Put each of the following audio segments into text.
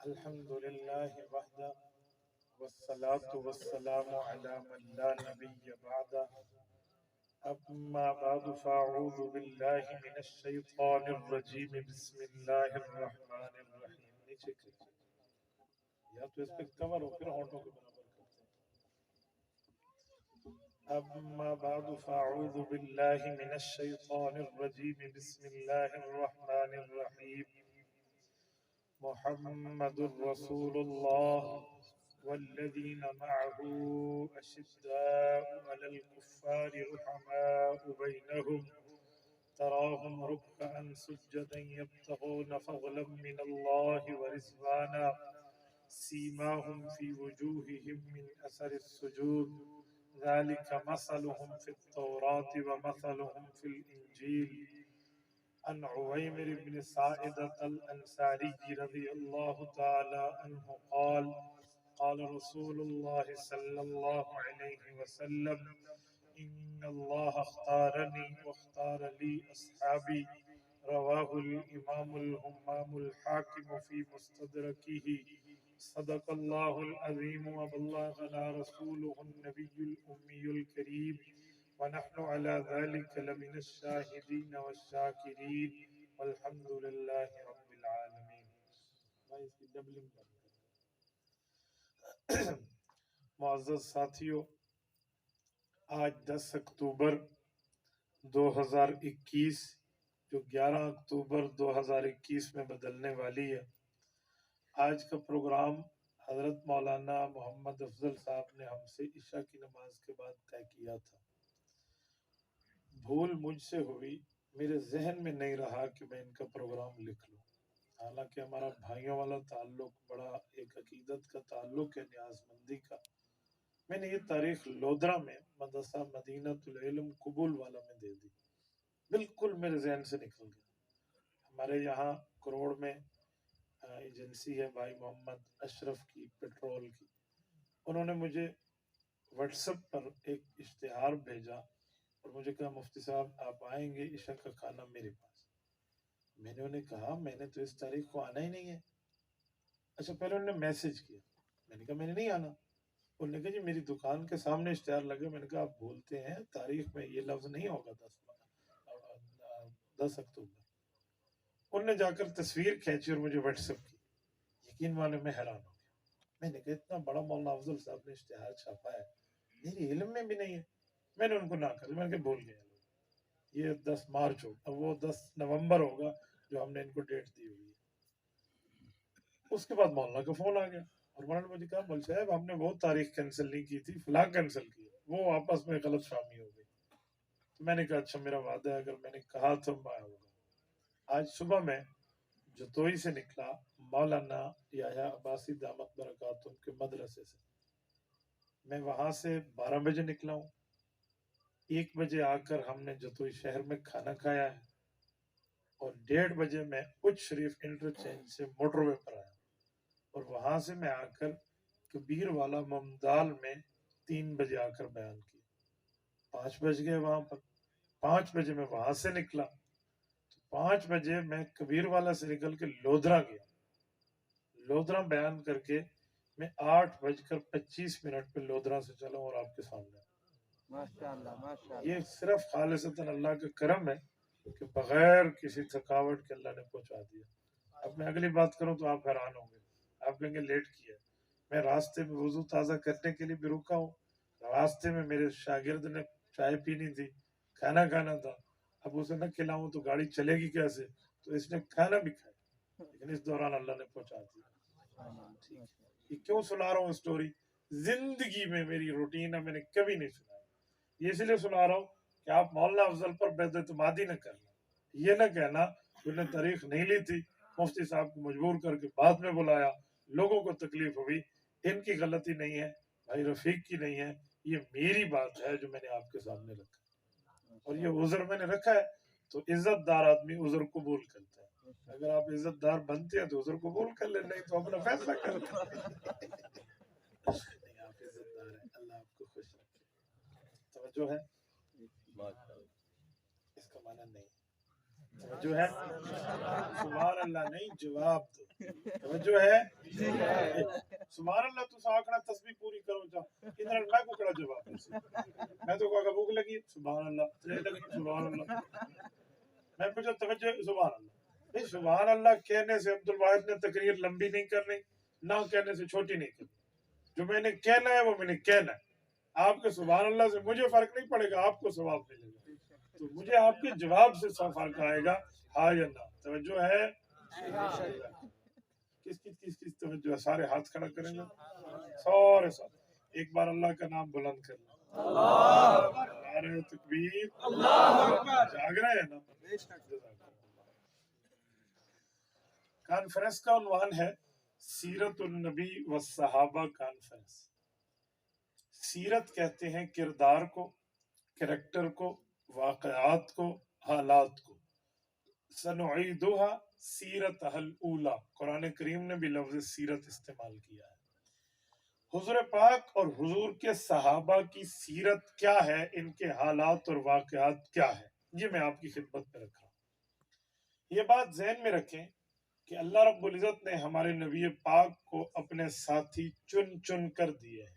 الحمد لله وحده والصلاة والسلام على من لا نبي بعده أما بعد فأعوذ بالله من الشيطان الرجيم بسم الله الرحمن الرحيم نیچے یا تو اس پہ کور ہو پھر ہونٹوں کے برابر کرتے ہیں أما بعد فأعوذ بالله من الشيطان الرجيم بسم الله الرحمن الرحيم محمد رسول الله والذين معه أشداء على الكفار رحماء بينهم تراهم ركعا سجدا يبتغون فضلا من الله ورضوانا سيماهم في وجوههم من أثر السجود ذلك مثلهم في التوراة ومثلهم في الإنجيل عن عويمر بن سائدة الأنصاري رضي الله تعالى عنه قال قال رسول الله صلى الله عليه وسلم إن الله اختارني واختار لي أصحابي رواه الإمام الهمام الحاكم في مستدركه صدق الله العظيم وبلغنا رسوله النبي الأمي الكريم ونحن على ذلك لمن الشاهدين والشاكرين والحمد لله رب العالمين. معزز ساتھیو، آج 10 اکتوبر 2021 جو 11 اکتوبر 2021 میں بدلنے والی ہے، آج کا پروگرام حضرت مولانا محمد افضل صاحب نے ہم سے عشاء کی نماز کے بعد طے کیا تھا۔ بھول مجھ سے ہوئی، میرے ذہن میں نہیں رہا کہ میں ان کا پروگرام لکھ لوں، حالانکہ ہمارا بھائیوں والا تعلق بڑا ایک عقیدت کا تعلق ہے، نیاز مندی کا۔ میں نے یہ تاریخ لودرا میں مدرسہ مدینۃ العلم قبول والا میں دے دی، بالکل میرے ذہن سے نکل گیا۔ ہمارے یہاں کروڑ میں ایجنسی ہے بھائی محمد اشرف کی، پیٹرول کی، انہوں نے مجھے واٹس ایپ پر ایک اشتہار بھیجا اور مجھے کہا مفتی صاحب آپ آئیں گے عشاء کا کھانا میرے پاس۔ میں نے انہیں کہا میں نے تو اس تاریخ کو آنا ہی نہیں ہے۔ اچھا، پہلے انہوں نے میسج کیا، میں نے کہا میں نے نہیں آنا۔ انہوں نے کہا جی میری دکان کے سامنے اشتہار لگے۔ میں نے کہا آپ بولتے ہیں تاریخ میں یہ لفظ نہیں ہوگا 10 اکتوبر۔ انہوں نے جا کر تصویر کھینچی اور مجھے واٹس ایپ کی۔ یقین مانے میں حیران ہو گیا۔ میں نے کہا اتنا بڑا مولانا افضل صاحب نے اشتہار چھاپا ہے، میرے علم میں بھی نہیں ہے۔ میں نے ان کو نہ کر دیا، میں نے کہا بھول گیا، یہ 10 مارچ ہوگا، وہ 10 نومبر ہوگا جو ہم نے ان کو ڈیٹ دی ہوئی ہے۔ اس کے بعد مولانا کا فون آ گیا اور مولانا نے مجھے کہا مول صاحب ہم نے وہ تاریخ کینسل نہیں کی تھی، فلاں کینسل کی، وہ آپس میں غلط فہمی ہو گئی۔ تو میں نے کہا اچھا میرا وعدہ ہے، اگر میں نے کہا تو میں آؤں گا۔ آج صبح میں جتوئی سے نکلا، مولانا یحییٰ عباسی دامت برکاتہم کے مدرسے سے۔ میں وہاں سے 12 بجے نکلا ہوں۔ 1 بجے آ کر ہم نے جتوئی شہر میں کھانا کھایا ہے اور 1:30 بجے میں اچ شریف انٹرچینج سے موٹر وے پر آیا اور وہاں سے میں آ کر کبیر والا ممدال میں 3 بجے آ کر بیان کیا۔ 5 بج گئے وہاں پر۔ 5 بجے میں وہاں سے نکلا، 5 بجے میں کبیر والا سے نکل کے لودرا گیا۔ لودرا بیان کر کے میں 8:25 پہ لودرا سے چلا اور آپ کے سامنے۔ یہ صرف خالصتاً اللہ کا کرم ہے کہ بغیر کسی تھکاوٹ کے اللہ نے پہنچا دیا۔ اب میں اگلی بات کروں تو آپ حیران ہوں گے، آپ کہیں گے لیٹ کیا۔ میں راستے میں وضو تازہ کرنے کے لیے بھی رکا ہوں، راستے میں میرے شاگرد نے چائے پینی تھی، کھانا کھانا تھا، اب اسے نہ کھلاؤں تو گاڑی چلے گی کیسے، تو اس نے کھانا بھی کھایا، لیکن اس دوران اللہ نے پہنچا دیا۔ یہ کیوں سنا رہا ہوں اسٹوری؟ زندگی میں میری روٹین ہے، میں نے کبھی نہیں سنا۔ یہ اس لیے سنا رہا ہوں کہ آپ مولانا افضل پر بے اعتمادی نہ کرنا، یہ نہ کہنا کہ انہوں نے تاریخ نہیں لی تھی، مفتی صاحب کو مجبور کر کے بعد میں بلایا، لوگوں کو تکلیف ہوئی۔ ان کی غلطی نہیں ہے، بھائی رفیق کی نہیں ہے، یہ میری بات ہے جو میں نے آپ کے سامنے رکھا، اور یہ عذر میں نے رکھا ہے۔ تو عزت دار آدمی عذر قبول کرتا ہے، اگر آپ عزت دار بنتے ہیں تو عذر قبول کر لیں، نہیں تو اپنا فیصلہ کرتے ہیں۔ نہیں، آپ عزت دار ہیں، اللہ آپ کو خوش رکھے۔ توجہ ہے؟ اس کا معنی نہیں توجہ ہے؟ سبحان اللہ نہیں، جواب دو، توجہ ہے؟ سبحان اللہ تو آکڑا تسبیح پوری کرو جا ادھر میں کو کڑا جواب دے سی میں تو کہا بھوک لگی سبحان اللہ ترے لگی سبحان اللہ میں پوچھا توجہ سبحان اللہ نہیں، سبحان اللہ کہنے سے عبد الواحد نے تقریر لمبی نہیں کرنی، نہ کہنے سے چھوٹی نہیں کرنی، جو میں نے کہنا ہے وہ میں نے کہنا ہے۔ آپ کے سبحان اللہ سے مجھے فرق نہیں پڑے گا، آپ کو ثواب ملے گا، تو مجھے آپ کے جواب سے فرق آئے گا، ہاں یا نہ۔ توجہ ہے؟ کس توجہ ہے؟ سارے ہاتھ کھڑا کریں گے سارے ساتھ ایک بار اللہ کا نام بلند کرنا، نعرہ تکبیر، جاگ رہے ہیں نا؟ کانفرنس کا عنوان ہے سیرت النبی والصحابہ کانفرنس۔ سیرت کہتے ہیں کردار کو، کریکٹر کو، واقعات کو، حالات کو۔ سنعیدها سیرتها الاولی، قرآن کریم نے بھی لفظ سیرت استعمال کیا ہے۔ حضور پاک اور حضور کے صحابہ کی سیرت کیا ہے، ان کے حالات اور واقعات کیا ہے، یہ میں آپ کی خدمت میں رکھ رہا ہوں۔ یہ بات ذہن میں رکھیں کہ اللہ رب العزت نے ہمارے نبی پاک کو اپنے ساتھی چن چن کر دیے ہیں،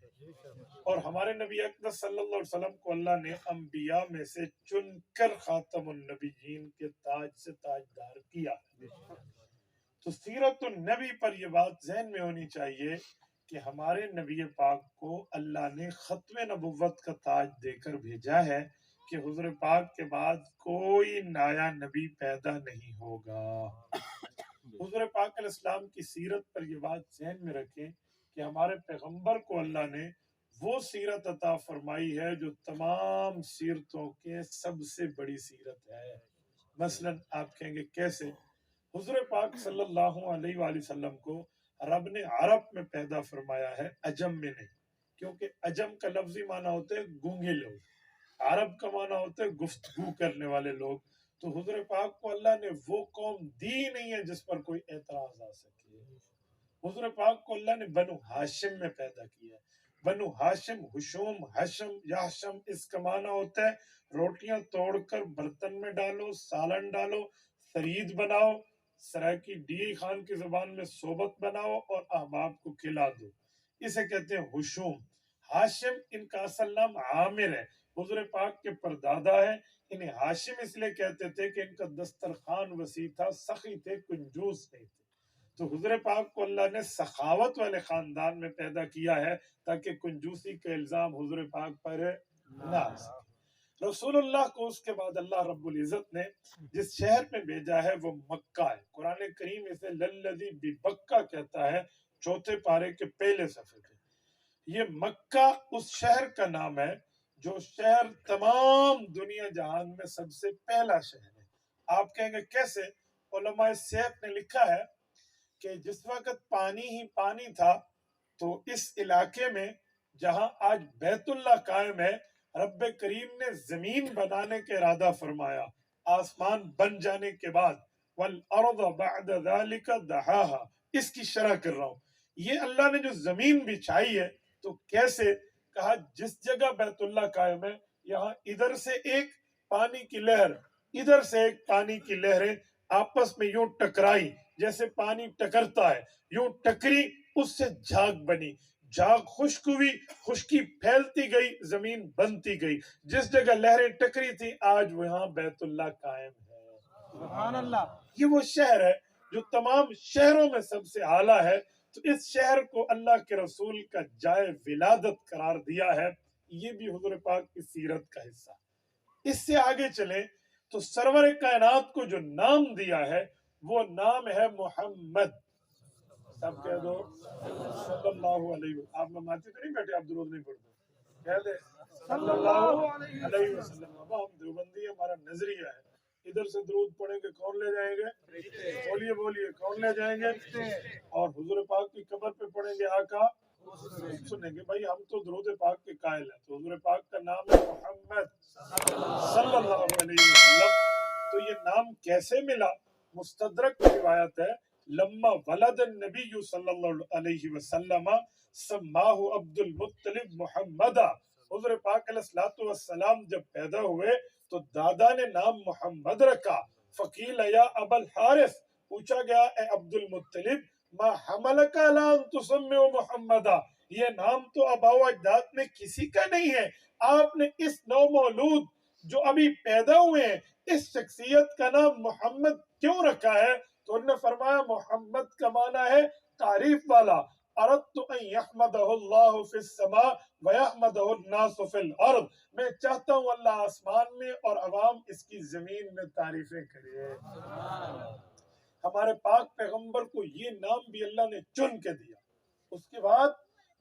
اور ہمارے نبی اقدس صلی اللہ علیہ وسلم کو اللہ نے انبیاء میں سے چن کر خاتم النبیین کے تاج سے تاجدار کیا۔ تو سیرت النبی پر یہ بات ذہن میں ہونی چاہیے کہ ہمارے نبی پاک کو اللہ نے ختم نبوت کا تاج دے کر بھیجا ہے کہ حضور پاک کے بعد کوئی نیا نبی پیدا نہیں ہوگا۔ حضور پاک علیہ السلام کی سیرت پر یہ بات ذہن میں رکھیں کہ ہمارے پیغمبر کو اللہ نے وہ سیرت عطا فرمائی ہے جو تمام سیرتوں کے سب سے بڑی سیرت ہے۔ مثلا آپ کہیں گے کیسے؟ حضور پاک صلی اللہ علیہ وآلہ وسلم کو رب نے عرب میں پیدا فرمایا ہے، عجم میں نہیں، کیونکہ عجم کا لفظی معنی ہوتا ہے گونگے لوگ، عرب کا معنی ہوتا ہے گفتگو کرنے والے لوگ۔ تو حضور پاک کو اللہ نے وہ قوم دی نہیں ہے جس پر کوئی اعتراض آ سکے۔ حضور پاک کو اللہ نے بنو ہاشم میں پیدا کیا ہے۔ بنو ہاشم، ہشوم، حشم، یحشم، اس کا معنی ہوتا ہے روٹیاں توڑ کر برتن میں ڈالو، سالن ڈالو، ثرید بناؤ، سرائکی ڈی خان کی زبان میں صحبت بناؤ اور احباب کو کھلا دو، اسے کہتے ہیں ہشوم۔ ہاشم ان کا اصل نام عامر ہے، حضور پاک کے پردادا ہے۔ انہیں ہاشم اس لیے کہتے تھے کہ ان کا دسترخوان وسیع تھا، سخی تھے، کنجوس نہیں تھے۔ تو حضور پاک کو اللہ نے سخاوت والے خاندان میں پیدا کیا ہے تاکہ کنجوسی کا الزام حضور پاک پر نہ آ سکے۔ رسول اللہ کو اس کے بعد اللہ رب العزت نے جس شہر میں بھیجا ہے وہ مکہ ہے۔ قرآن کریم اسے للذی ببکہ کہتا ہے، چوتھے پارے کے پہلے صفحے پہ۔ یہ مکہ اس شہر کا نام ہے جو شہر تمام دنیا جہان میں سب سے پہلا شہر ہے۔ آپ کہیں گے کیسے؟ علماء صحت نے لکھا ہے کہ جس وقت پانی ہی پانی تھا تو اس علاقے میں جہاں آج بیت اللہ قائم ہے، رب کریم نے زمین بنانے کا ارادہ فرمایا، آسمان بن جانے کے بعد والارض بعد ذلك دحاها، اس کی شرح کر رہا ہوں۔ یہ اللہ نے جو زمین بچھائی ہے تو کیسے؟ کہا جس جگہ بیت اللہ قائم ہے یہاں ادھر سے ایک پانی کی لہر، ادھر سے ایک پانی کی لہریں آپس میں یوں ٹکرائی، جیسے پانی ٹکرتا ہے یوں ٹکری، اس سے جھاگ بنی، جھاگ خشک ہوئی، خشکی پھیلتی گئی، زمین بنتی گئی، جس جگہ لہریں ٹکری تھی آج وہاں بیت اللہ قائم ہے۔ سبحان اللہ۔ یہ وہ شہر ہے جو تمام شہروں میں سب سے اعلیٰ ہے، تو اس شہر کو اللہ کے رسول کا جائے ولادت قرار دیا ہے۔ یہ بھی حضور پاک کی سیرت کا حصہ۔ اس سے آگے چلیں تو سرور کائنات کو جو نام دیا ہے وہ نام ہے محمد۔ سب کہہ دو صلی اللہ علیہ وسلم۔ آپ مماتی تو نہیں بیٹھے، آپ درود نہیں پڑھتے، کہہ دے صلی اللہ علیہ وسلم۔ اب ہم دیوبندی، ہمارا نظریہ ہے ادھر سے درود پڑھیں گے کون لے جائیں گے؟ بولیے بولیے کون لے جائیں گے؟ اور حضور پاک کی قبر پہ پڑھیں گے آقا سنیں گے۔ بھائی ہم تو درود پاک کے قائل ہیں، تو حضور پاک کا نام ہے محمد صلی اللہ علیہ وسلم۔ تو یہ نام کیسے ملا؟ مستدرک کی روایت ہے، لما ولد النبی صلی اللہ علیہ وسلم سماہ عبد المطلب محمدہ، حضور پاک علیہ الصلوۃ والسلام جب پیدا ہوئے تو دادا نے نام محمد رکھا، فقیل یا ابا الحارث، پوچھا گیا اے عبد المطلب، ما حملک علی ان تسمع محمدا، یہ نام تو آباء و اجداد میں کسی کا نہیں ہے، آپ نے اس نو مولود جو ابھی پیدا ہوئے ہیں اس شخصیت کا نام محمد کیوں رکھا ہے؟ تو انہوں نے فرمایا محمد کا معنی ہے تعریف والا، اردت ان یحمدہ اللہ فی السماء ویحمدہ الناس فی الارض، میں چاہتا ہوں اللہ آسمان میں اور عوام اس کی زمین میں تعریفیں کرے۔ ہمارے پاک پیغمبر کو یہ نام بھی اللہ نے چن کے دیا۔ اس کے بعد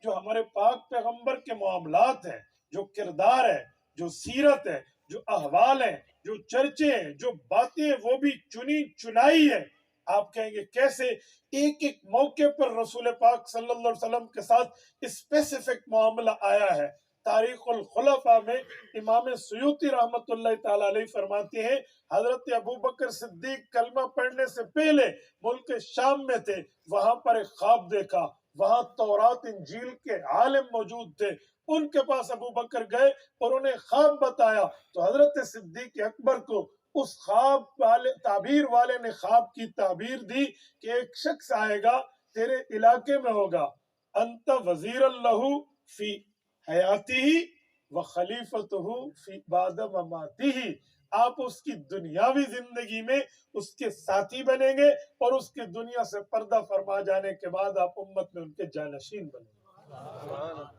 جو ہمارے پاک پیغمبر کے معاملات ہیں، جو کردار ہے، جو سیرت ہے، جو احوال ہیں، جو چرچے ہیں، جو باتیں ہیں، وہ بھی چنی چنائی ہے۔ آپ کہیں گے کیسے؟ ایک ایک موقع پر رسول پاک صلی اللہ علیہ وسلم کے ساتھ اسپیسیفک معاملہ آیا ہے۔ تاریخ الخلفاء میں امام سیوطی رحمۃ اللہ تعالی علیہ فرماتے ہیں حضرت ابوبکر صدیق کلمہ پڑھنے سے پہلے ملک شام میں تھے، وہاں پر ایک خواب دیکھا، وہاں تورات انجیل کے عالم موجود تھے، ان کے پاس ابوبکر گئے اور انہیں خواب بتایا تو حضرت صدیق اکبر کو اس خواب والے تعبیر والے نے خواب کی تعبیر دی کہ ایک شخص آئے گا تیرے علاقے میں ہوگا، انت وزیر اللہ فی حیاتی و خلیفتہ فی بعد مماتی، آپ اس کی دنیاوی زندگی میں اس کے ساتھی بنیں گے اور اس کے دنیا سے پردہ فرما جانے کے بعد آپ امت میں ان کے جانشین بنیں گے۔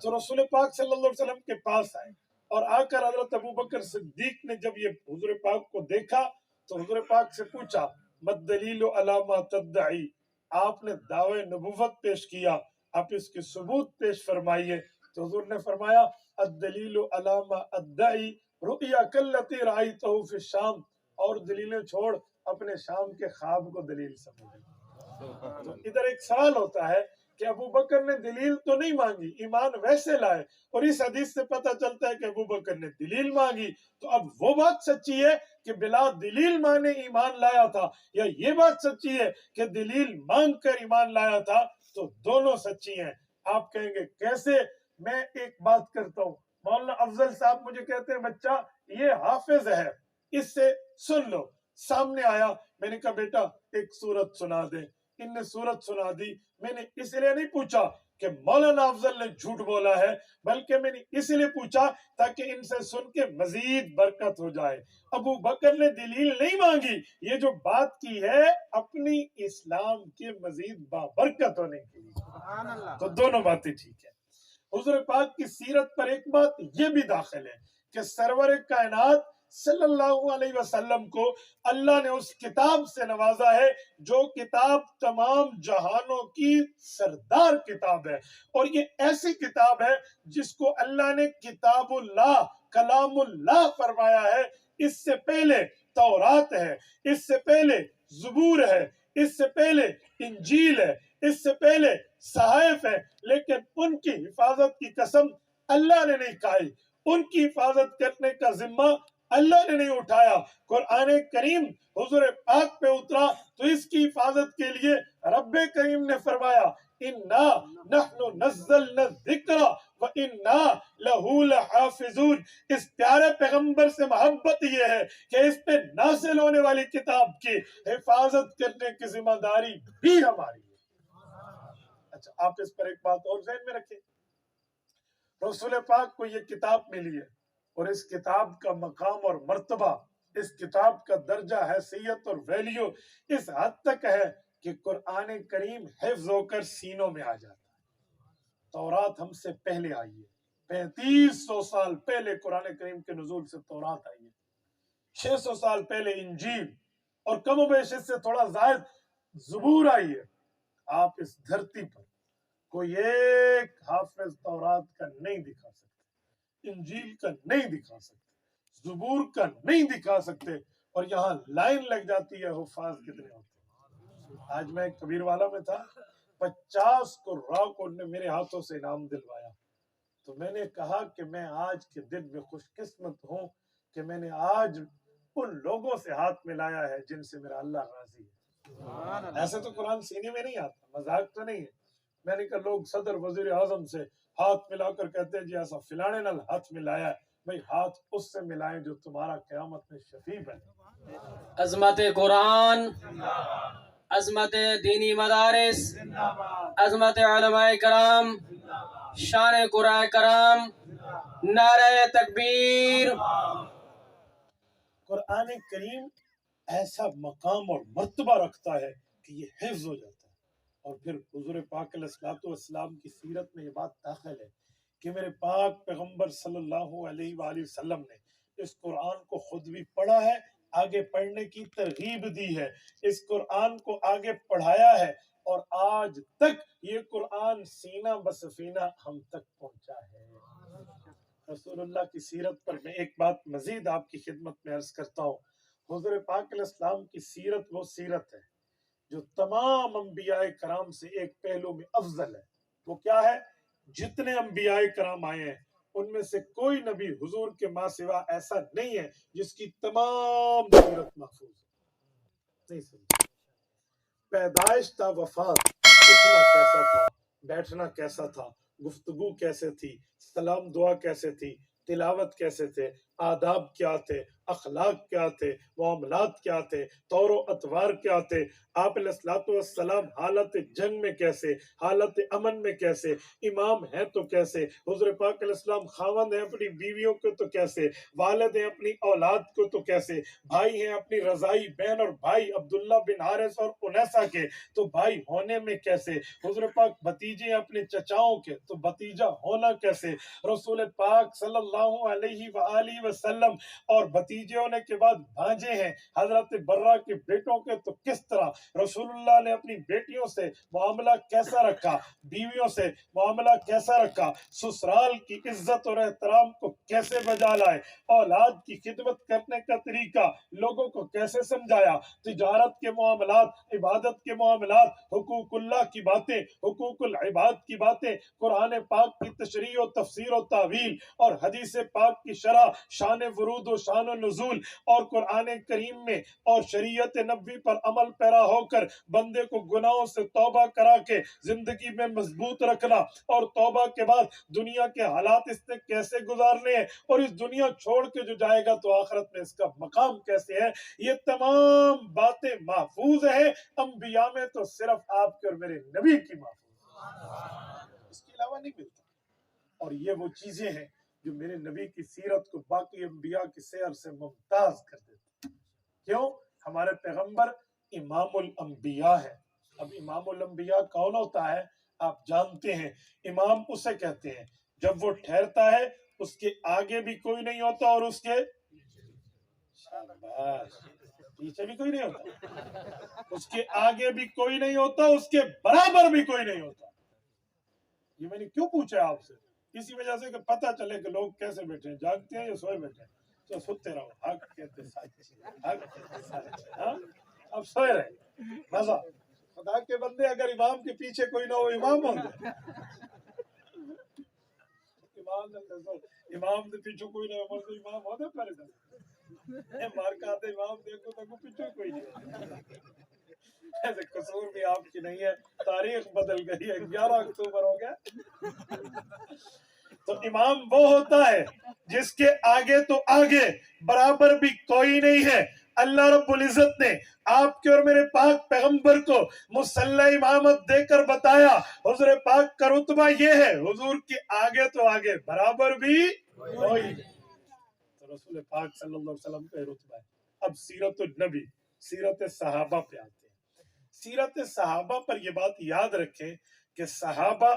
تو رسول پاک صلی اللہ علیہ وسلم کے پاس آئے اور آ کر حضرت ابوبکر صدیق نے جب یہ حضور پاک کو دیکھا تو حضور پاک سے پوچھا مد دلیل علی ما تدعی، آپ نے دعوے نبوت پیش کیا، آپ اس کے ثبوت پیش فرمائیے۔ تو حضور نے فرمایا الدلیل علی ما ادعی رؤیا کلتی رأیتہ فی الشام، اور دلیلیں چھوڑ اپنے شام کے خواب کو دلیل سمجھ۔ تو ادھر ایک سوال ہوتا ہے کہ ابو بکر نے دلیل تو نہیں مانگی، ایمان ویسے لائے، اور اس حدیث سے پتہ چلتا ہے کہ ابو بکر نے دلیل مانگی، تو اب وہ بات سچی ہے کہ بلا دلیل مانے ایمان لایا تھا، یا یہ بات سچی ہے کہ دلیل مانگ کر ایمان لایا تھا؟ تو دونوں سچی ہیں۔ آپ کہیں گے کیسے؟ میں ایک بات کرتا ہوں، مولانا افضل صاحب مجھے کہتے ہیں بچہ یہ حافظ ہے، اس سے سن لو۔ سامنے آیا، میں نے کہا بیٹا ایک سورت سنا دے، ان نے سورت سنا دی۔ میں نے اس لیے نہیں پوچھا کہ مولانا افضل نے جھوٹ بولا ہے، بلکہ میں نے اس لیے پوچھا تاکہ ان سے سن کے مزید برکت ہو جائے۔ ابو بکر نے دلیل نہیں مانگی، یہ جو بات کی ہے اپنی اسلام کے مزید بابرکت ہونے کے لیے۔ تو دونوں باتیں ٹھیک ہے۔ حضور پاک کی سیرت پر ایک بات یہ بھی داخل ہے کہ سرور کائنات صلی اللہ علیہ وسلم کو اللہ نے اس کتاب سے نوازا ہے جو کتاب تمام جہانوں کی سردار کتاب ہے، اور یہ ایسی کتاب ہے جس کو اللہ نے کتاب اللہ، کلام اللہ فرمایا ہے۔ اس سے پہلے تورات ہے، اس سے پہلے زبور ہے، اس سے پہلے انجیل ہے، اس سے پہلے صحائف ہے، لیکن ان کی حفاظت کی قسم اللہ نے نہیں کھائی، ان کی حفاظت کرنے کا ذمہ اللہ نے نہیں اٹھایا۔ قرآن کریم حضور پاک پہ اترا تو اس کی حفاظت کے لیے رب کریم نے فرمایا اِنَّا نَحْنُ نَزَّلْنَا الذِّكْرَ وَإِنَّا لَهُ لَحَافِظُونَ۔ اس پیارے پیغمبر سے محبت یہ ہے کہ اس پہ نازل ہونے والی کتاب کی حفاظت کرنے کی ذمہ داری بھی ہماری ہے۔ اچھا آپ اس پر ایک بات اور ذہن میں رکھیں، رسول پاک کو یہ کتاب ملی ہے اور اس کتاب کا مقام اور مرتبہ، اس کتاب کا درجہ، حیثیت اور ویلیو اس حد تک ہے کہ قرآن کریم حفظ ہو کر سینوں میں آ جاتا ہے۔ تورات ہم سے پہلے آئی ہے، 3500 سال پہلے قرآن کریم کے نزول سے تورات آئی ہے، 600 سال پہلے انجیل، اور کم و بیش اس سے تھوڑا زائد زبور آئی ہے۔ آپ اس دھرتی پر کوئی ایک حافظ تورات کا نہیں دکھا سکتے، انجیل کا نہیں دکھا سکتے، زبور کا نہیں دکھا سکتے، اور یہاں لائن لگ جاتی ہے حفاظ کتنے ہوتے ہیں۔ آج میں کبیر والا میں تھا، 50 قراء کو نے میرے ہاتھوں سے انعام دلوایا، تو میں نے کہا کہ میں آج کے دن میں خوش قسمت ہوں کہ میں نے آج ان لوگوں سے ہاتھ ملایا ہے جن سے میرا اللہ راضی ہے۔ ایسے تو قرآن سینے میں نہیں آتا، مذاق تو نہیں ہے۔ میں نے کہا لوگ صدر وزیر اعظم سے ہاتھ ملا کر کہتے ہیں جی ایسا فلانے نال ہاتھ ملایا ہے، بھئی ہاتھ اس سے ملائیں جو تمہارا قیامت میں شفیع ہے۔ عظمت قرآن، عظمت دینی مدارس، عظمت علماء کرام، شان قرآن کرام، نعرہ تکبیر۔ قرآن کریم ایسا مقام اور مرتبہ رکھتا ہے کہ یہ حفظ ہو جاتا ہے۔ اور پھر حضور پاک علیہ الصلوۃ والسلام کی سیرت میں یہ بات داخل ہے کہ میرے پاک پیغمبر صلی اللہ علیہ وآلہ وسلم نے اس قرآن کو خود بھی پڑھا ہے، آگے پڑھنے کی ترغیب دی ہے، اس قرآن کو آگے پڑھایا ہے، اور آج تک یہ قرآن سینہ بسفینہ ہم تک پہنچا ہے۔ رسول اللہ کی سیرت پر میں ایک بات مزید آپ کی خدمت میں عرض کرتا ہوں۔ حضور پاک علیہ السلام کی سیرت وہ سیرت ہے جو تمام انبیاء کرام سے ایک پہلو میں افضل ہے۔ وہ کیا ہے؟ جتنے انبیاء کرام آئے ہیں ان میں سے کوئی نبی حضور کے ماں سوا ایسا نہیں ہے جس کی تمام سیرت محفوظ ہے۔ نہیں سمجھ، پیدائش تا وفات اٹھنا کیسا تھا، بیٹھنا کیسا تھا، گفتگو کیسے تھی، سلام دعا کیسے تھی، تلاوت کیسے تھے، آداب کیا تھے، اخلاق کیا تھے، معاملات کیا تھے، طور و اطوار کیا تھے، آپ علیہ الصلوۃ والسلام حالت جنگ میں کیسے، حالت امن میں کیسے، امام ہیں تو کیسے، حضور پاک علیہ السلام خاوند ہیں اپنی بیویوں کو تو کیسے، والد ہیں اپنی اولاد کو تو کیسے، بھائی ہیں اپنی رضائی بہن اور بھائی عبداللہ بن حارث اور انیسہ کے تو بھائی ہونے میں کیسے، حضور پاک بھتیجے ہیں اپنے چچاؤں کے تو بھتیجا ہونا کیسے، رسول پاک صلی اللہ علیہ وآلہ وسلم اور بھتیجے ہونے کے بعد بھانجے ہیں حضرت برہ کے بیٹوں کے تو کس طرح رسول اللہ نے اپنی بیٹیوں سے معاملہ کیسا رکھا، بیویوں سے معاملہ کیسا رکھا، سسرال کی عزت اور احترام کو کیسے بجا لائے، اولاد کی خدمت کرنے کا طریقہ لوگوں کو کیسے سمجھایا، تجارت کے معاملات، عبادت کے معاملات، حقوق اللہ کی باتیں، حقوق العباد کی باتیں، قرآن پاک کی تشریح و تفسیر و تعویل اور حدیث پاک کی شرح، شان ورود و شان و نزول، اور قرآن کریم میں اور شریعت نبوی پر عمل پیرا ہو کر بندے کو گناہوں سے توبہ کرا کے زندگی میں مضبوط رکھنا، اور توبہ کے بعد دنیا کے حالات اس نے کیسے گزارنے ہیں، اور اس دنیا چھوڑ کے جو جائے گا تو آخرت میں اس کا مقام کیسے ہے، یہ تمام باتیں محفوظ ہیں۔ انبیاء میں تو صرف آپ کے اور میرے نبی کی محفوظ، اس کے علاوہ نہیں ملتا۔ اور یہ وہ چیزیں ہیں جو میرے نبی کی سیرت کو باقی انبیاء کی سیر سے ممتاز کر دیتے ہیں۔ کیوں؟ ہمارے پیغمبر امام الانبیاء ہے۔ اب امام الانبیاء کون ہوتا ہے؟ آپ جانتے ہیں، امام اسے کہتے ہیں جب وہ ٹھہرتا ہے اس کے آگے بھی کوئی نہیں ہوتا اور اس کے شاباش، پیچھے بھی کوئی نہیں ہوتا، اس کے آگے بھی کوئی نہیں ہوتا، اس کے برابر بھی کوئی نہیں ہوتا۔ یہ میں نے کیوں پوچھا آپ سے؟ اسی وجہ سے کہ پتہ چلے کہ لوگ کیسے بیٹھے ہیں، جاگتے ہیں یا سوئے بیٹھے ہیں۔ تو سوتے رہو، حق کہتے سچ، حق کہتے سچ، ہاں اب سوئے رہے مزہ۔ خدا کے بندے اگر امام کے پیچھے کوئی نہ ہو امام ہوں گے، امام کے پیچھے کوئی نہ ہو امام ہوتے پہلے مار کھاتے امام دیکھو تو پیچھے کوئی نہیں، ایسے قصور بھی آپ کی نہیں ہے، تاریخ بدل گئی ہے، 11 اکتوبر ہو گیا۔ تو امام وہ ہوتا ہے جس کے آگے تو آگے برابر بھی کوئی نہیں ہے۔ اللہ رب العزت نے آپ کے اور میرے پاک پیغمبر کو مصلی امامت دے کر بتایا حضور پاک کا رتبہ یہ ہے، حضور کے آگے تو آگے برابر بھی کوئی نہیں۔ تو رسول پاک صلی اللہ علیہ وسلم کا رتبہ ہے۔ اب سیرت النبی، سیرت صحابہ پہ آتے ہیں۔ سیرت صحابہ پر یہ بات یاد رکھیں کہ صحابہ،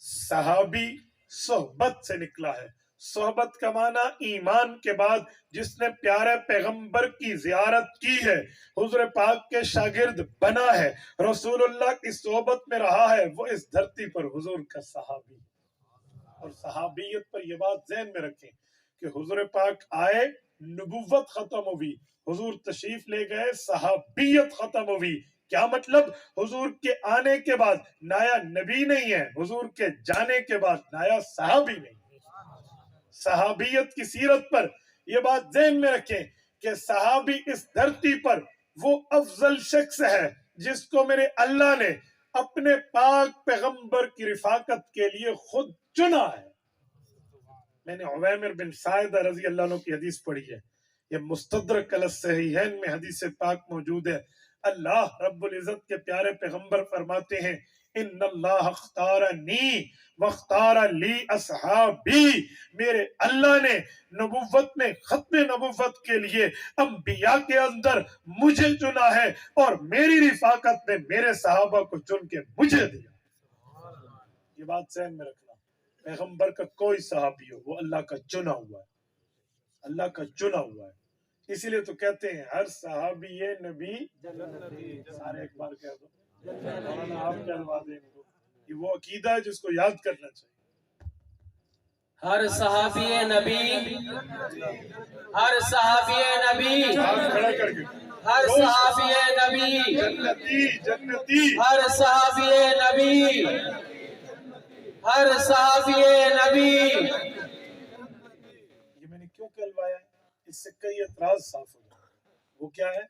صحابی صحبت سے نکلا ہے۔ صحبت کا معنی ایمان کے بعد جس نے پیارے پیغمبر کی زیارت کی ہے، حضور پاک کے شاگرد بنا ہے، رسول اللہ کی صحبت میں رہا ہے، وہ اس دھرتی پر حضور کا صحابی ہے۔ اور صحابیت پر یہ بات ذہن میں رکھیں کہ حضور پاک آئے، نبوت ختم ہوئی، حضور تشریف لے گئے، صحابیت ختم ہوئی۔ کیا مطلب؟ حضور کے آنے کے بعد نیا نبی نہیں ہے، حضور کے جانے کے بعد نیا صحابی نہیں ہے۔ صحابیت کی سیرت پر یہ بات ذہن میں رکھیں کہ صحابی اس دھرتی پر وہ افضل شخص ہے جس کو میرے اللہ نے اپنے پاک پیغمبر کی رفاقت کے لیے خود چنا ہے۔ میں نے عویمر بن سعدہ رضی اللہ عنہ کی حدیث پڑھی ہے یہ مستدرک علی الصحیحین میں حدیث پاک موجود ہے. اللہ رب العزت کے پیارے پیغمبر فرماتے ہیں ان اللہ اختارنی واختار لی اصحابی، میرے اللہ نے نبوت میں ختم نبوت کے لیے انبیاء کے اندر مجھے چنا ہے اور میری رفاقت میں میرے صحابہ کو چن کے مجھے دیا. یہ بات ذہن میں رکھنا، پیغمبر کا کوئی صحابی ہو وہ اللہ کا چنا ہوا ہے، اللہ کا چنا ہوا ہے. اسی لیے تو کہتے ہیں ہر صحابی نبی سارے ایک بار کہہ دو مولانا آپ کہلوا دیں ان کو. یہ وہ عقیدہ ہے جس کو یاد کرنا چاہیے. ہر صحابی نبی، ہر صحابی نبی، ہاتھ کھڑا کر کے ہر صحابی نبی، جنتی جنتی ہر صحابی نبی، ہر صحابی نبی. یہ میں نے کیوں کہلوایا ہے؟ اس سے کئی اعتراض صاف ہو جائے. وہ کیا ہے؟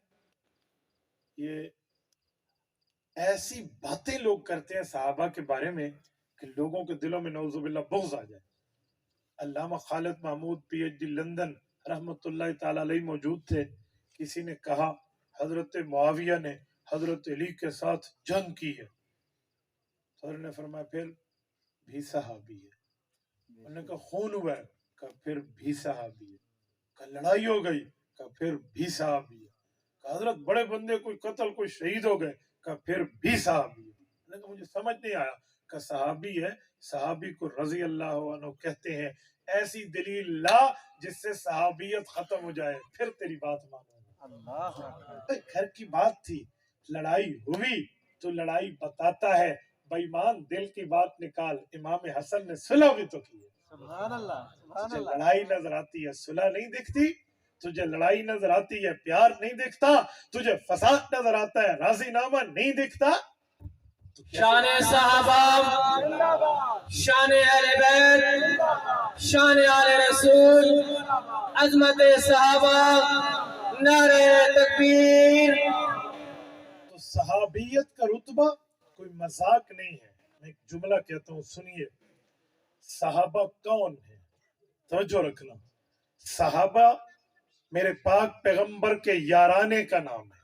یہ ایسی باتیں لوگ کرتے ہیں صحابہ کے بارے میں کہ لوگوں کے دلوں میں نعوذ باللہ بغض آ جائے. Allama Khalid Mahmood P H D London رحمۃ اللہ تعالی علیہ موجود تھے. کسی نے کہا حضرت معاویہ نے حضرت علی کے ساتھ جنگ کی ہے. حضرت نے فرمایا پھر بھی صحابی ہے. انہوں نے کہا خون ہوا ہے، کہا پھر بھی صحابی ہے. کہا لڑائی ہو گئی، کہا پھر بھی صحابی ہے. کہا حضرت بڑے بندے کوئی قتل کوئی شہید ہو گئے، کہا پھر بھی صحابی ہے. انہوں نے کہا مجھے سمجھ نہیں آیا. کہا صحابی ہے، صحابی کو رضی اللہ عنہ کہتے ہیں. ایسی دلیل لا جس سے صحابیت ختم ہو جائے پھر تیری بات مانوں. گھر کی بات تھی، لڑائی ہوئی تو لڑائی بتاتا ہے. بے ایمان دل کی بات نکال. امام حسن نے صلح بھی تو کی ہے. سبحان اللہ سبحان تجھے اللہ. لڑائی نظر آتی ہے، صلح نہیں دکھتی. تجھے لڑائی نظر آتی ہے، پیار نہیں دکھتا. تجھے فساد نظر آتا ہے، راضی نامہ نہیں دکھتا. شان صحابہ، شان اہل بیت، شان آل رسول، عظمت صحابہ، نعرہ تکبیر. تو صحابیت کا رتبہ کوئی مذاق نہیں ہے. میں ایک جملہ کہتا ہوں سنیے. صحابہ کون ہے؟ توجہ رکھنا. صحابہ میرے پاک پیغمبر کے یارانے کا نام ہے.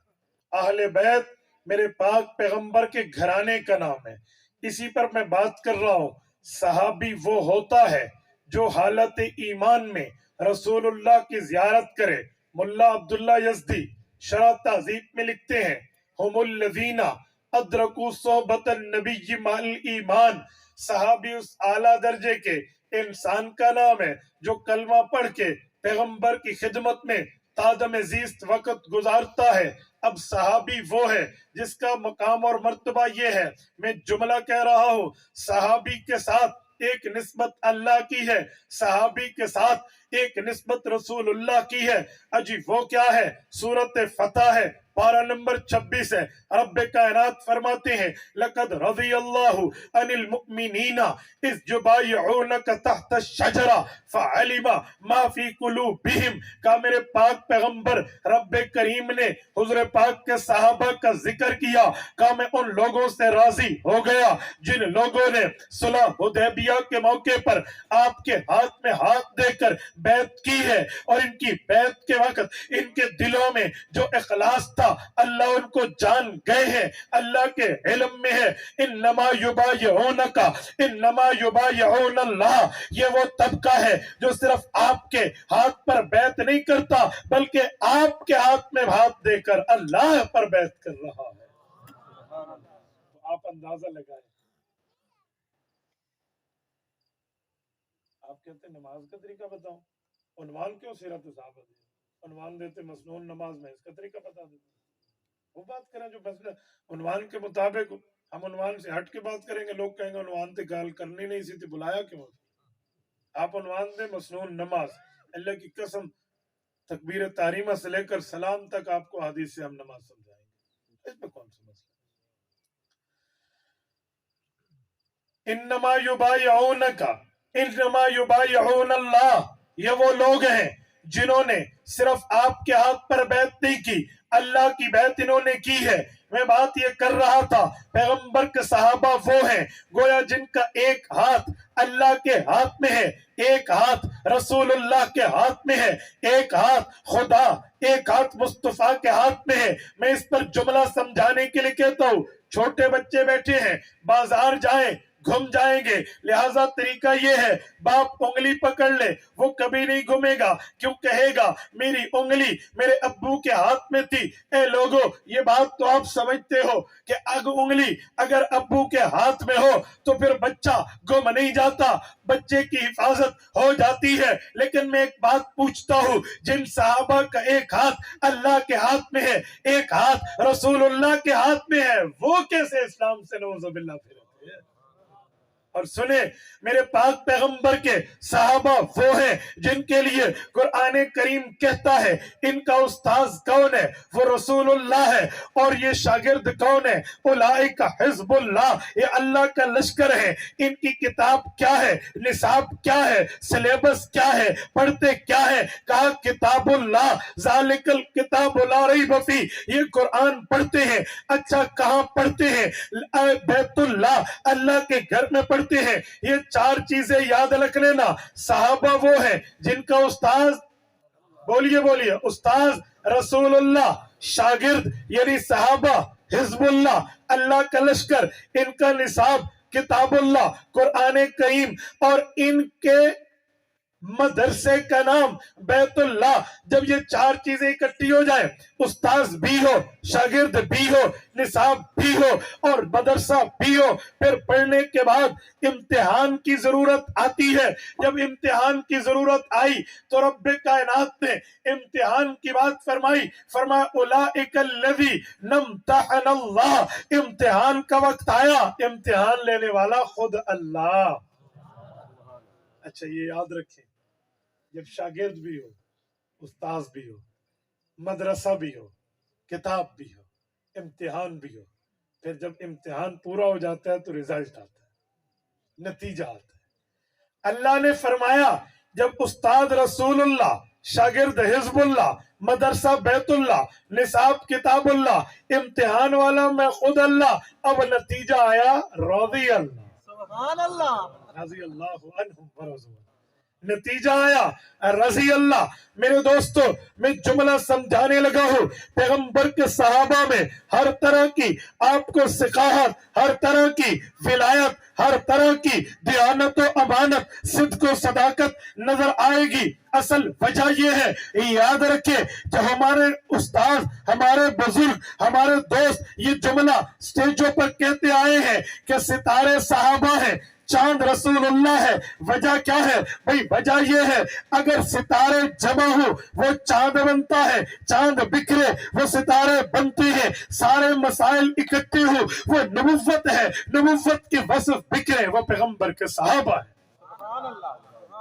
اہل بیت میرے پاک پیغمبر کے گھرانے کا نام ہے. اسی پر میں بات کر رہا ہوں. صحابی وہ ہوتا ہے جو حالت ایمان میں رسول اللہ کی زیارت کرے. ملا عبداللہ یزدی شرح تہذیب میں لکھتے ہیں ہم الذین ادرکوا صحبت النبی مع الایمان. صحابی اس اعلیٰ درجے کے انسان کا نام ہے جو کلمہ پڑھ کے پیغمبر کی خدمت میں تادم زیست وقت گزارتا ہے. اب صحابی وہ ہے جس کا مقام اور مرتبہ یہ ہے. میں جملہ کہہ رہا ہوں. صحابی کے ساتھ ایک نسبت اللہ کی ہے، صحابی کے ساتھ ایک نسبت رسول اللہ کی ہے. اجی وہ کیا ہے؟ سورۃ فتح ہے، پارہ نمبر 26 ہے. رب کائنات فرماتے ہیں لقد رضی اللہ عن المؤمنین اذ یبایعونک تحت الشجرہ فعلم ما فی قلوبہم. کہا میرے پاک پیغمبر رب کریم نے حضور پاک کے صحابہ کا ذکر کیا. کہا میں ان لوگوں سے راضی ہو گیا جن لوگوں نے صلح حدیبیہ کے موقع پر آپ کے ہاتھ میں ہاتھ دے کر بیعت کی ہے، اور ان کی بیعت کے وقت ان کے دلوں میں جو اخلاص تھا اللہ ان کو جان گئے ہیں، اللہ کے علم میں ہے. انما یبایعونک انما یبایعون اللہ. یہ وہ طبقہ ہے جو صرف آپ کے ہاتھ پر بیعت نہیں کرتا بلکہ آپ کے ہاتھ میں ہاتھ دے کر اللہ پر بیعت کر رہا ہے. تو آپ اندازہ لگائیں. آپ کہتے ہیں نماز کا طریقہ بتاؤ. عنوان کیوں سیرت صحابہ دیا؟ عنوان دیتے مسنون نماز میں، اس کا طریقہ بتا دیتے. وہ بات کریں جو بس عنوان کے مطابق. ہم عنوان سے ہٹ کے بات کریں گے، لوگ کہیں گے عنوان تے گال کرنی نہیں سی تھی، بلایا کیوں؟ آپ عنوان دیں مسنون نماز. اللہ کی قسم تکبیر تحریمہ سے لے کر سلام تک آپ کو حدیث سے ہم نماز سمجھائیں گے. اس میں کون سا مسئلہ؟ انما یبایعونک انما یبایعون اللہ. یہ وہ لوگ ہیں جنہوں نے صرف آپ کے ہاتھ پر بیعت نہیں کی، اللہ کی بیعت انہوں نے کی ہے. میں بات یہ کر رہا تھا پیغمبر کے صحابہ وہ ہیں گویا جن کا ایک ہاتھ اللہ کے ہاتھ میں ہے، ایک ہاتھ رسول اللہ کے ہاتھ میں ہے، ایک ہاتھ خدا، ایک ہاتھ مصطفیٰ کے ہاتھ میں ہے۔ میں اس پر جملہ سمجھانے کے لیے کہتا ہوں، چھوٹے بچے بیٹھے ہیں، بازار جائیں گھم جائیں گے، لہٰذا طریقہ یہ ہے باپ انگلی پکڑ لے، وہ کبھی نہیں گھومے گا، کیوں کہے گا میری انگلی میرے ابو کے ہاتھ میں تھی۔ اے لوگو یہ بات تو آپ سمجھتے ہو کہ انگلی اگر ابو کے ہاتھ میں ہو تو پھر بچہ گم نہیں جاتا، بچے کی حفاظت ہو جاتی ہے۔ لیکن میں ایک بات پوچھتا ہوں، جن صحابہ کا ایک ہاتھ اللہ کے ہاتھ میں ہے، ایک ہاتھ رسول اللہ کے ہاتھ میں ہے، وہ کیسے اسلام سے نعوذ باللہ پھر؟ اور سنیں میرے پاک پیغمبر کے صحابہ وہ ہیں جن کے لیے قرآن کریم کہتا ہے ان کا استاذ کون ہے؟ وہ رسول اللہ ہے، اور یہ شاگرد کون ہے؟ اولئک حزب اللہ، یہ اللہ کا لشکر ہے۔ ان کی کتاب کیا ہے؟ نصاب کیا ہے؟ سلیبس کیا ہے؟ پڑھتے کیا ہے؟ کہا کتاب اللہ، ذالک الکتاب لا ریب فیہ، یہ قرآن پڑھتے ہیں۔ اچھا کہاں پڑھتے ہیں؟ بیت اللہ، اللہ کے گھر میں پڑھتے ہیں۔ یہ چار چیزیں یاد رکھ لینا۔ صحابہ وہ ہیں جن کا استاذ، بولیے استاذ رسول اللہ، شاگرد یعنی صحابہ حزب اللہ، اللہ کا لشکر، ان کا نصاب کتاب اللہ قرآن کریم، اور ان کے مدرسے کا نام بیت اللہ۔ جب یہ چار چیزیں اکٹھی ہو جائیں، استاذ بھی ہو، شاگرد بھی ہو، نصاب بھی ہو اور مدرسہ بھی ہو، پھر پڑھنے کے بعد امتحان کی ضرورت آتی ہے۔ جب امتحان کی ضرورت آئی تو رب کائنات نے امتحان کی بات فرمایا اولئک الذین امتحن اللہ، امتحان کا وقت آیا، امتحان لینے والا خود اللہ۔ اچھا یہ یاد رکھیں، جب شاگرد بھی ہو، استاذ بھی ہو، مدرسہ بھی ہو، کتاب بھی ہو، امتحان بھی ہو، پھر جب امتحان پورا ہو جاتا ہے تو رزلٹ آتا ہے، نتیجہ آتا ہے۔ اللہ نے فرمایا جب استاد رسول اللہ، شاگرد حزب اللہ، مدرسہ بیت اللہ، نصاب کتاب اللہ، امتحان والا میں خود اللہ، اب نتیجہ آیا رضی اللہ، سبحان اللہ، رضی اللہ عنہم ورضوا، نتیجہ آیا رضی اللہ۔ میرے دوستو میں جملہ سمجھانے لگا ہوں، پیغمبر کے صحابہ میں ہر طرح کی آپ کو ثقافت، ہر طرح کی ولایت، ہر طرح کی دیانت و امانت، صدق و صداقت نظر آئے گی۔ اصل وجہ یہ ہے، یاد رکھے جب ہمارے استاد، ہمارے بزرگ، ہمارے دوست یہ جملہ سٹیجوں پر کہتے آئے ہیں کہ ستارے صحابہ ہیں، چاند رسول اللہ ہے، وجہ کیا ہے بھئی؟ وجہ یہ ہے اگر ستارے جمع ہو وہ چاند بنتا ہے، چاند بکھرے وہ ستارے بنتے ہیں، سارے مسائل اکٹھے ہو وہ نبوت ہے، نبوت کے وصف بکھرے وہ پیغمبر کے صحابہ ہے۔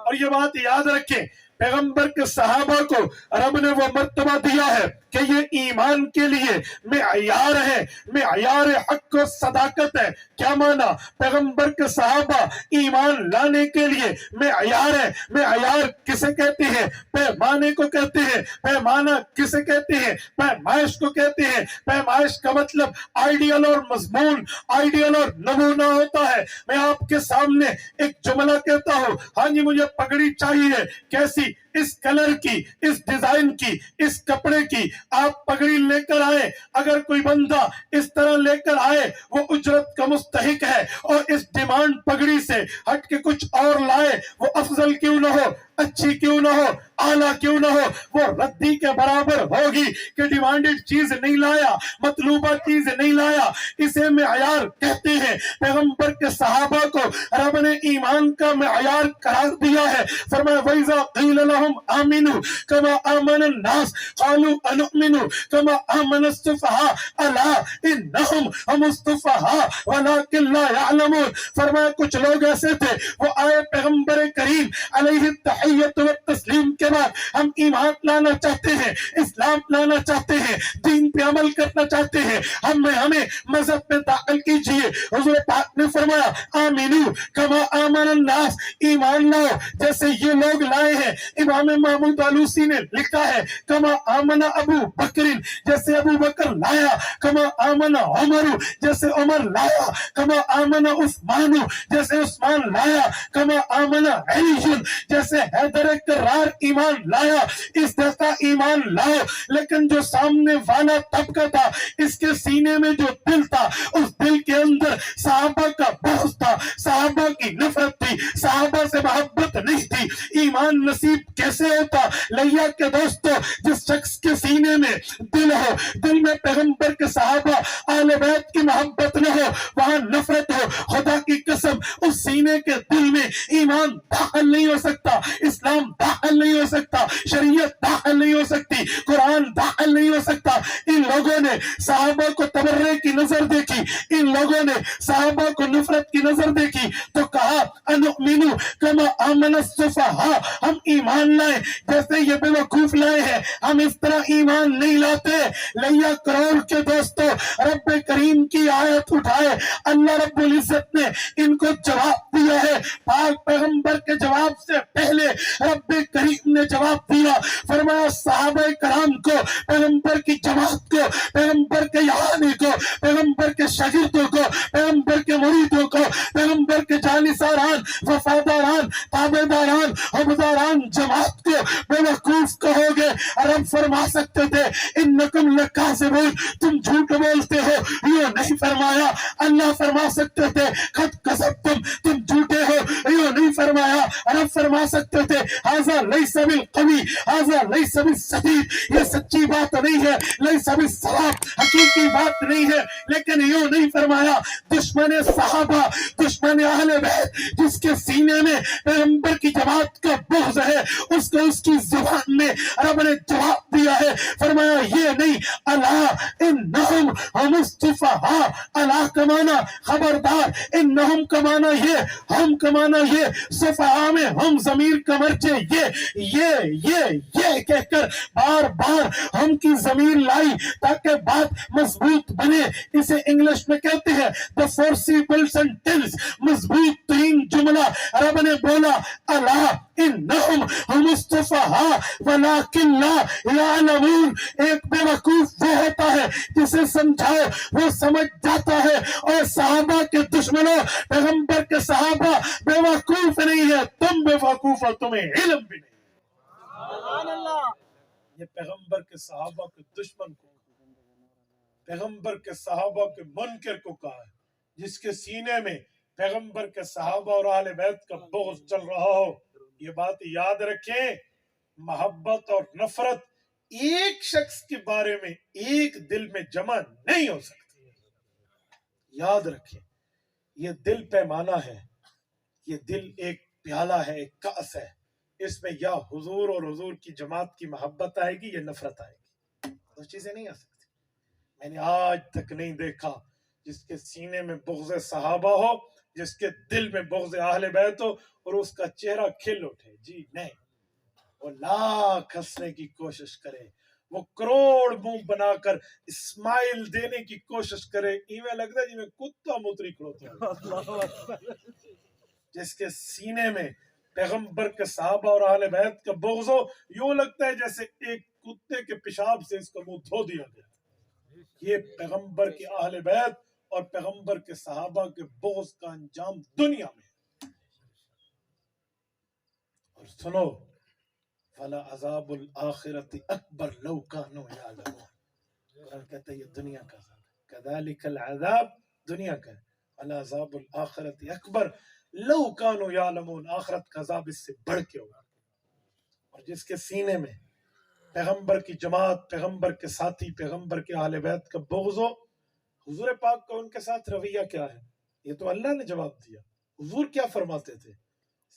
اور یہ بات یاد رکھیں، پیغمبر کے صحابہ کو رب نے وہ مرتبہ دیا ہے کہ یہ ایمان کے لیے معیار ہے، معیار حق و صداقت ہے۔ کیا مانا؟ پیغمبر کے صحابہ ایمان لانے کے لیے معیار ہے۔ معیار کسے کہتے ہیں؟ پیمانے کو کہتے ہیں۔ پیمانہ کسے کہتے ہیں؟ پیمائش کو کہتے ہیں۔ پیمائش کا مطلب آئیڈیل اور مضمون، آئیڈیل اور نمونہ ہوتا ہے۔ میں آپ کے سامنے ایک جملہ کہتا ہوں، ہاں جی مجھے پگڑی چاہیے، کیسی؟ اس کلر کی، اس ڈیزائن کی، اس کپڑے کی۔ آپ پگڑی لے کر آئے، اگر کوئی بندہ اس طرح لے کر آئے وہ اجرت کا مستحق ہے، اور اس ڈیمانڈ پگڑی سے ہٹ کے کچھ اور لائے، وہ افضل کیوں نہ ہو، اچھی کیوں نہ ہو، اعلیٰ کیوں نہ ہو، وہ ردی کے برابر ہوگی کہ ڈیمانڈڈ چیز نہیں لایا، مطلوبہ چیز نہیں لایا۔ اسے معیار کہتے ہیں۔ پیغمبر کے صحابہ کو رب نے ایمان کا معیار قرار دیا ہے۔ فرمایا وَإِذَا قِيلَ لَهُمْ آمِنُوا كَمَا آمَنَ النَّاسُ قَالُوا أَنُؤْمِنُ كَمَا آمَنَ السُّفَهَاءُ أَلَا إِنَّهُمْ هُمُ السُّفَهَاءُ وَلَكِنْ لَا يَعْلَمُونَ۔ فرمایا کچھ لوگ ایسے تھے، وہ آئے پیغمبر کریم علیہ التحیت والتسلیم کے بعد، ہم ایمان لانا چاہتے ہیں، اسلام لانا چاہتے ہیں، دین پہ عمل کرنا چاہتے ہیں، ہمیں مذہب میں داخل کیجئے۔ حضور پاک نے فرمایا آمینو کما آمن الناس، ایمان لاؤ جیسے یہ لوگ لائے ہیں۔ امام محمود آلوسی نے لکھا ہے کما آمنا ابو بکر، جیسے ابو بکر لایا، کما آمنا عمر، جیسے عمر لایا، کما آمنا عثمان، جیسے عثمان لایا، کما آمنا علی، جیسے حیدر کرار ایمان لایا۔ اس طرح ایمان لاؤ، لیکن جو سامنے والا طبقہ تھا، اس کے سینے میں جو دل تھا، اس دل کے اندر صحابہ کا بغض تھا، صحابہ کی نفرت تھی، صحابہ سے محبت نہیں تھی۔ ایمان نصیب کیسے ہوتا؟ لیا کے دوستو، جس شخص کے سینے میں دل ہو، دل میں پیغمبر کے صحابہ اہل بیت کی محبت نہ ہو، وہاں نفرت ہو، خدا کی قسم اس سینے کے دل میں ایمان داخل نہیں ہو سکتا، اسلام داخل نہیں ہو سکتا، شریعت داخل نہیں ہو سکتی، قرآن داخل نہیں ہو سکتا۔ ان لوگوں نے صحابہ کو تبرے کی نظر دیکھی، ان لوگوں نے صحابہ کو نفرت کی نظر دیکھی، تو کہا انؤمن کما آمن السفہاء، ہم ایمان لائیں جیسے یہ بے وقوف لائے ہیں، ہم اس طرح ایمان نہیں لاتے۔ لیا کروڑ کے دوستو، رب کریم کی آیت اٹھائے، اللہ رب العزت نے ان کو جواب دیا ہے۔ پاک پیغمبر کے جواب سے پہلے رب کریم نے جواب دیا، فرمایا صحابہ کرام کو، پیغمبر کی جماعت کو، پیغمبر کے یہانی کو، پیغمبر کے شاگردوں کو، پیغمبر کے مریدوں کو، پیغمبر کے جانثاران، وفاداران، تابعداران، حبداران جماعت کو بے وقوف کہو گے۔ رب فرما سکتے تھے انکم لکاذبون، تم جھوٹ بولتے ہو، یوں نہیں فرمایا۔ اللہ فرما سکتے تھے قد کذبتم، تم جھوٹے ہو، یوں نہیں فرمایا۔ رب فرما سکتے تھے ھذا لیس بالقوی، ھذا لیس بالسدید، یہ سچی بات نہیں ہے، لیس بالصواب، حقیقی بات نہیں ہے، لیکن یوں نہیں فرمایا۔ دشمن صحابہ، دشمن اہل بیت، جس کے سینے میں پیغمبر کی جماعت کا بغض ہے، اس کو اس کی زبان میں رب نے جواب دیا ہے، فرمایا یہ نہیں، الا انہم ہم السفہاء، الا کا معنی خبردار، انہم کا معنی یہ، ہم کا معنی یہ، سفہاء میں ہم ضمیر کا مرجع یہ کہہ کر بار بار ہم کی ضمیر لائی تاکہ بات مضبوط بنے۔ اسے انگلش میں کہتے ہیں the forcible sentence، مضبوط ترین جملہ۔ رب نے بولا الا انہم ہم السفہاء ولکن لا یعلمون، ایک بے وقوف وہ ہوتا ہے جسے سمجھاؤ وہ سمجھ جاتا ہے، اور صحابہ کے دشمنوں، پیغمبر کے صحابہ بے وقوف نہیں ہے، تم بے وقوف ہو، تمہیں علم بھی نہیں۔ یہ پیغمبر کے صحابہ کے دشمن کو، پیغمبر کے صحابہ کے منکر کو کہا ہے، جس کے سینے میں پیغمبر کے صحابہ اور اہل بیت کا بغض چل رہا ہو۔ یہ بات یاد رکھیں، محبت اور نفرت ایک شخص کے بارے میں ایک دل میں جمع نہیں ہو سکتی۔ یاد رکھیں، یہ دل پیمانہ ہے، یہ دل ایک پیالہ ہے، ایک کاس ہے، اس میں یا حضور اور حضور کی جماعت کی محبت آئے گی یا نفرت آئے گی، دو چیزیں نہیں آ سکتی۔ میں نے آج تک نہیں دیکھا جس کے سینے میں بغض صحابہ ہو، جس کے دل میں بغض اہل بیت ہو اور اس کا چہرہ کھل اٹھے۔ جی نہیں، وہ لاکھ ہنسنے کی کوشش کرے، وہ کروڑ منہ بنا کر اسمائل دینے کی کوشش کرے، ایویں لگتا ہے جی میں کتا موتری کھڑوتا ہوں۔ جس کے سینے میں پیغمبر کے صحابہ اور اہل بیت کا بغض ہو، یوں لگتا ہے جیسے ایک کتے کے پیشاب سے اس کا منہ دھو دیا گیا۔ یہ پیغمبر کے اہل بیت اور پیغمبر کے صحابہ کے بغض کا انجام دنیا میں ہے۔ اور سنو، فلا عذاب الآخرت اکبر لو کانوا یعلمون، قرآن کہتا ہے یہ دنیا کا عذاب ہے، کذالک العذاب، دنیا کا ہے، فلا عذاب الآخرت اکبر لو کانوا یعلمون، آخرت کا عذاب اس سے بڑھ کے ہوگا۔ اور جس کے سینے میں پیغمبر کی جماعت، پیغمبر کے ساتھی، پیغمبر کے اہل بیت کا بغض ہو، حضور پاک کا ان کے ساتھ رویہ کیا ہے؟ یہ تو اللہ نے جواب دیا۔ حضور کیا فرماتے تھے؟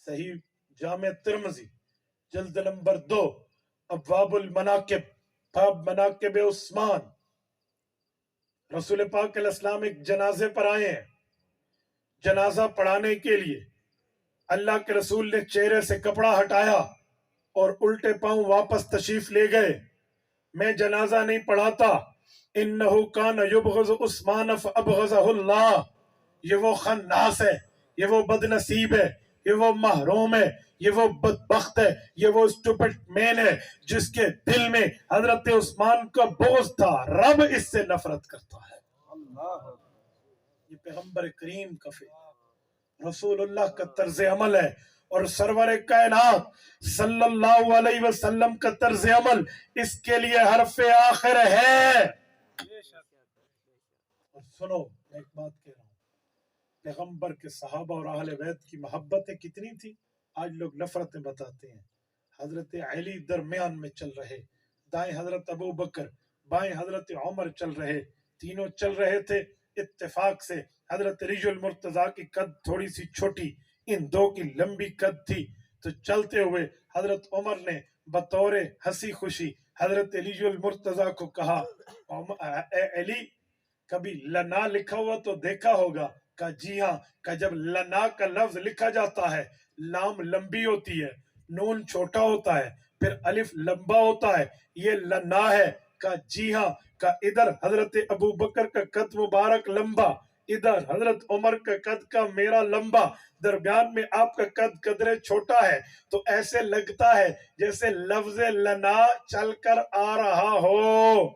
صحیح جامع ترمذی جلد نمبر 2 ابواب المناقب، باب مناقب عثمان، رسول پاک علیہ السلام ایک جنازے پر آئے ہیں، جنازہ پڑھانے کے لیے اللہ کے رسول نے چہرے سے کپڑا ہٹایا اور الٹے پاؤں واپس تشریف لے گئے۔ میں جنازہ نہیں پڑھاتا، انہو کان یبغض عثمان فابغضہ اللہ، یہ وہ خناس ہے، یہ وہ بد نصیب ہے، یہ وہ محروم ہے، یہ وہ بدبخت ہے، یہ وہ اسٹوپڈ مین ہے جس کے دل میں حضرت عثمان کا بغض تھا، رب اس سے نفرت کرتا ہے۔ یہ پیغمبر کریم کا فعل، رسول اللہ کا طرز عمل ہے، اور سرور کائنات صلی اللہ علیہ وسلم کا طرز عمل اس کے لیے حرف آخر ہے۔ اور سنو، میں ایک بات کہہ رہا ہوں، پیغمبر کے صحابہ اور اہل بیت کی محبتیں کتنی تھی، آج لوگ نفرتیں بتاتے ہیں۔ حضرت علی درمیان میں چل رہے، دائیں حضرت ابو بکر، بائیں حضرت عمر چل رہے، تینوں چل رہے تھے اتفاق سے۔ حضرت ریج المرتضیٰ کی قد تھوڑی سی چھوٹی، ان دو کی لمبی قد تھی، تو چلتے ہوئے حضرت عمر نے بطور ہنسی خوشی حضرت ریج المرتضیٰ کو کہا، اے علی، کبھی لنا لکھا ہوا تو دیکھا ہوگا؟ کہا جی ہاں۔ کہا جب لنا کا لفظ لکھا جاتا ہے، لام لمبی ہوتی ہے، نون چھوٹا ہوتا ہے، پھر الف لمبا ہوتا ہے، یہ لنا ہے؟ کہا جی ہاں۔ کہا ادھر حضرت ابو بکر کا قد مبارک لمبا، ادھر حضرت عمر کا قد کا میرا لمبا، درمیان میں آپ کا قد قدرے چھوٹا ہے، تو ایسے لگتا ہے جیسے لفظ لنا چل کر آ رہا ہو۔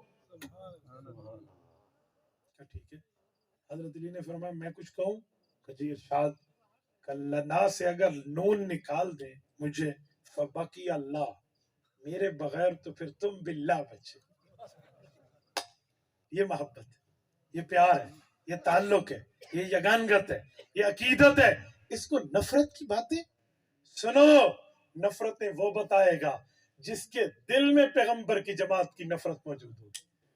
ٹھیک ہے؟ حضرت علی نے فرمایا میں کچھ کہوں؟ کہ جی ارشاد۔ کہ لنا سے اگر نون نکال دیں مجھے، فبقی اللہ، میرے بغیر تو پھر تم باللہ بچے۔ یہ محبت ہے، یہ پیار ہے، یہ تعلق ہے، یہ یگانگت ہے، یہ عقیدت ہے۔ اس کو نفرت کی باتیں سنو، نفرتیں وہ بتائے گا جس کے دل میں پیغمبر کی جماعت کی نفرت موجود ہو۔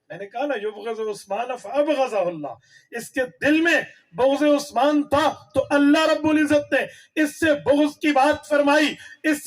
میں نے کہا نا یبغض عثمان فابغضہ اللہ، اس کے دل میں بغض عثمان تھا تو اللہ رب العزت نے اس سے بغض کی بات فرمائی۔ اس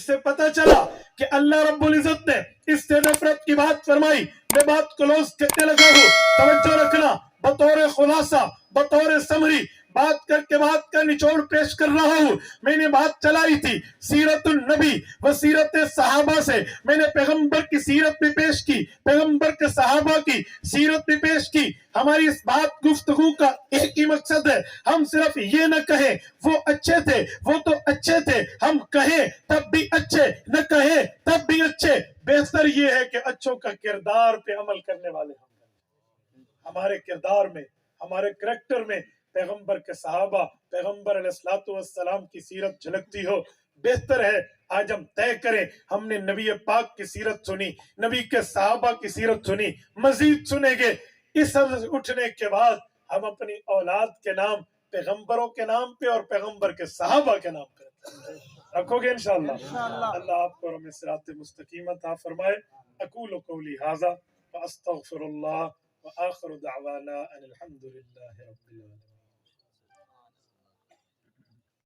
سے پتہ چلا کہ اللہ رب العزت نے اس سے نفرت کی بات فرمائی۔ میں بات کلوز کرنے لگا ہوں، توجہ رکھنا، بطور خلاصہ، بطور سمری، بات کر کے بات کا نچوڑ پیش کر رہا ہوں۔ میں نے بات چلائی تھی سیرت النبی و سیرت صحابہ سے، میں نے پیغمبر کی سیرت بھی پیش کی، پیغمبر کے صحابہ کی سیرت بھی پیش کی۔ ہماری اس بات گفتگو کا ایک ہی مقصد ہے، ہم صرف یہ نہ کہیں وہ اچھے تھے، وہ تو اچھے تھے، ہم کہیں تب بھی اچھے، نہ کہیں تب بھی اچھے۔ بہتر یہ ہے کہ اچھوں کا کردار پہ عمل کرنے والے ہمارے کردار میں، ہمارے کریکٹر میں پیغمبر کے صحابہ، پیغمبر علیہ الصلوۃ والسلام کی سیرت جھلکتی ہو۔ بہتر ہے آج ہم طے کریں، ہم نے نبی پاک کی سیرت سنی، نبی کے صحابہ کی سیرت سنی، مزید سنیں گے۔ اس اٹھنے کے بعد ہم اپنی اولاد کے نام پیغمبروں کے نام پہ اور پیغمبر کے صحابہ کے نام پہ رکھو گے انشاءاللہ۔ اللہ آپ کو ہمیں صراط مستقیم عطا فرمائے۔ اقول قولی ھذا واستغفر اللہ وآخر دعوانا ان الحمد للہ رب العالمین۔